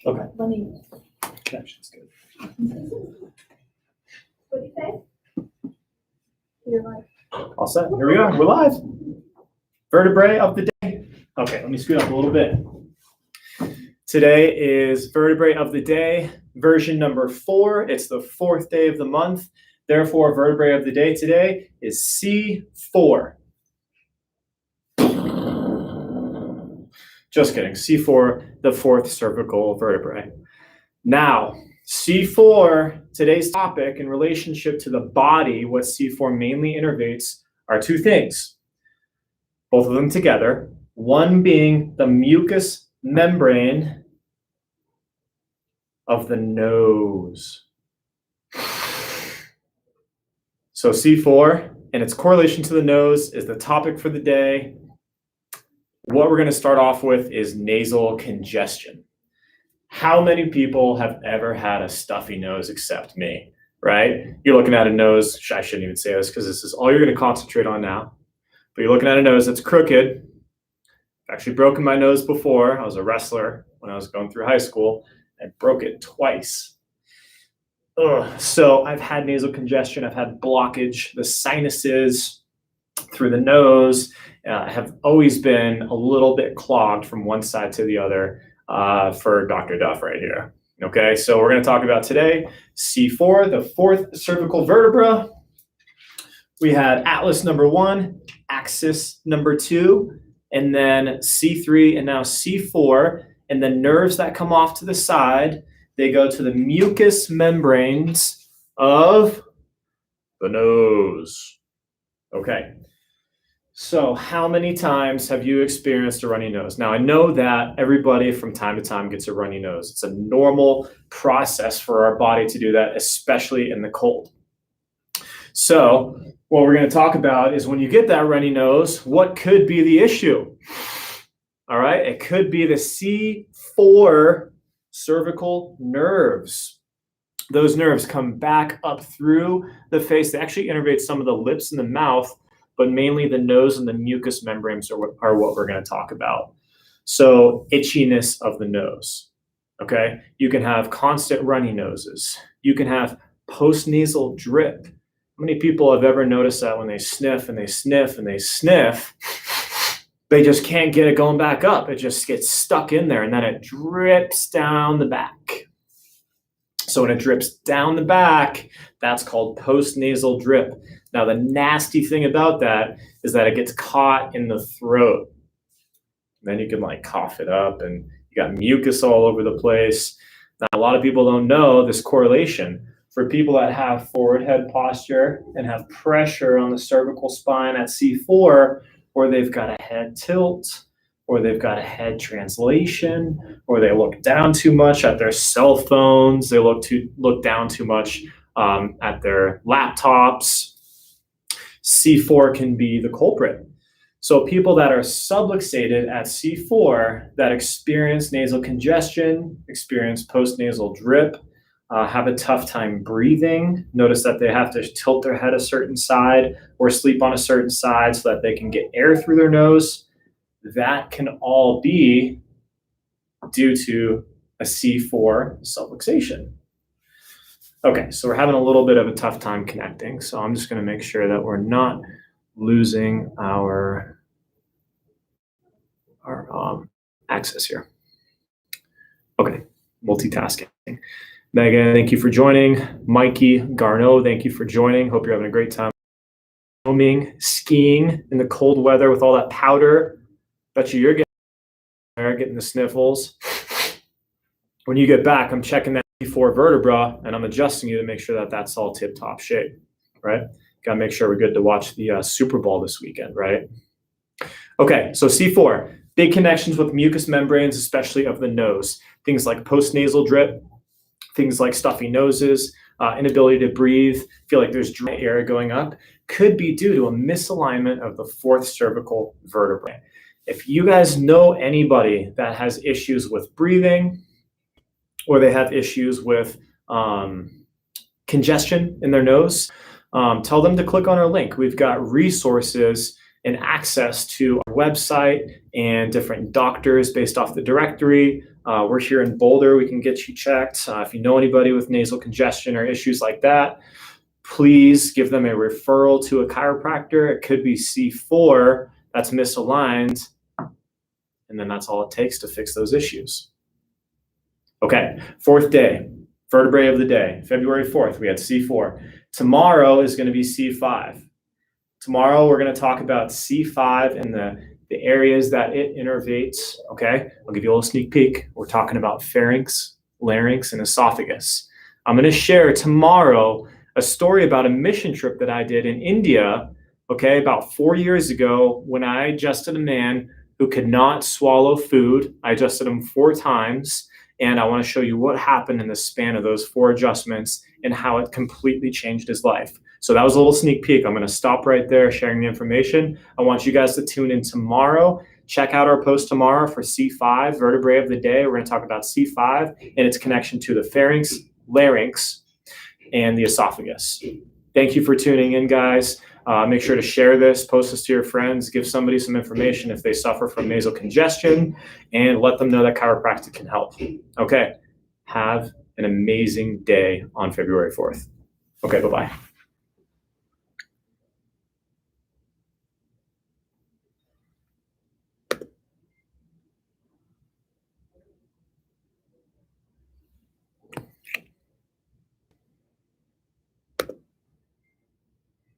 Okay. Funny. Connection's good. What do you say? You're like, All set. Here we are. We're live. Vertebrae of the day. Okay, let me scoot up a little bit. Today is Vertebrae of the Day, version number 4. It's the 4th day of the month. Therefore, Vertebrae of the Day today is C4. Just kidding. C4, the 4th cervical vertebrae. Now, C4, today's topic in relationship to the body, what C4 mainly innervates are two things. Both of them together. One being the mucous membrane of the nose. So C4 and its correlation to the nose is the topic for the day. What we're going to start off with is nasal congestion. How many people have ever had a stuffy nose except me, right? You're looking at a nose, I shouldn't even say this because this is all you're going to concentrate on now, but you're looking at a nose that's crooked. I've actually broken my nose before. I was a wrestler when I was going through high school. I broke it twice. So I've had nasal congestion. I've had blockage. The sinuses through the nose have always been a little bit clogged from one side to the other for Dr. Duff right here. Okay, so we're going to talk about today C4, the 4th cervical vertebra. We had atlas number 1, axis number 2, and then C3 and now C4. And the nerves that come off to the side, they go to the mucous membranes of the nose. Okay. So how many times have you experienced a runny nose? Now, I know that everybody from time to time gets a runny nose. It's a normal process for our body to do that, especially in the cold. So what we're going to talk about is when you get that runny nose, what could be the issue? All right, it could be the C4 cervical nerves. Those nerves come back up through the face. They actually innervate some of the lips and the mouth, but mainly the nose and the mucous membranes are what we're going to talk about. So itchiness of the nose, okay? You can have constant runny noses. You can have post-nasal drip. How many people have ever noticed that when they sniff and they sniff and they sniff, they just can't get it going back up. It just gets stuck in there and then it drips down the back. So when it drips down the back, that's called post-nasal drip. Now, the nasty thing about that is that it gets caught in the throat. Then you can like cough it up and you got mucus all over the place. Now, a lot of people don't know this correlation. For people that have forward head posture and have pressure on the cervical spine at C4, or they've got a head tilt, or they've got a head translation, or they look down too much at their cell phones, they look down too much at their laptops. C4 can be the culprit. So people that are subluxated at C4 that experience nasal congestion, experience post-nasal drip, have a tough time breathing. Notice that they have to tilt their head a certain side or sleep on a certain side so that they can get air through their nose. That can all be due to a C4 subluxation. Okay, so we're having a little bit of a tough time connecting. So I'm just going to make sure that we're not losing our access here. Okay, multitasking. Megan, thank you for joining. Mikey Garneau, thank you for joining. Hope you're having a great time. Skiing in the cold weather with all that powder. Bet you're getting the sniffles. When you get back, I'm checking that C4 vertebra and I'm adjusting you to make sure that that's all tip-top shape, right? Got to make sure we're good to watch the Super Bowl this weekend, right? Okay, so C4, big connections with mucous membranes, especially of the nose. Things like post-nasal drip, things like stuffy noses, inability to breathe, feel like there's dry air going up, could be due to a misalignment of the 4th cervical vertebrae. If you guys know anybody that has issues with breathing or they have issues with congestion in their nose, tell them to click on our link. We've got resources and access to our website and different doctors based off the directory We're here in Boulder. We can get you checked. If you know anybody with nasal congestion or issues like that, please give them a referral to a chiropractor. It could be C4 that's misaligned, and then that's all it takes to fix those issues. Okay, fourth day, vertebrae of the day, February 4th, we had C4. Tomorrow is going to be C5. Tomorrow we're going to talk about C5 and the areas that it innervates, okay? I'll give you a little sneak peek. We're talking about pharynx, larynx, and esophagus. I'm going to share tomorrow a story about a mission trip that I did in India, okay, about 4 years ago when I adjusted a man who could not swallow food. I adjusted him 4 times, and I want to show you what happened in the span of those 4 adjustments and how it completely changed his life. So that was a little sneak peek. I'm going to stop right there sharing the information. I want you guys to tune in tomorrow. Check out our post tomorrow for C5, vertebrae of the day. We're going to talk about C5 and its connection to the pharynx, larynx, and the esophagus. Thank you for tuning in, guys. Make sure to share this, post this to your friends, give somebody some information if they suffer from nasal congestion, and let them know that chiropractic can help. Okay, have an amazing day on February 4th. Okay, bye-bye.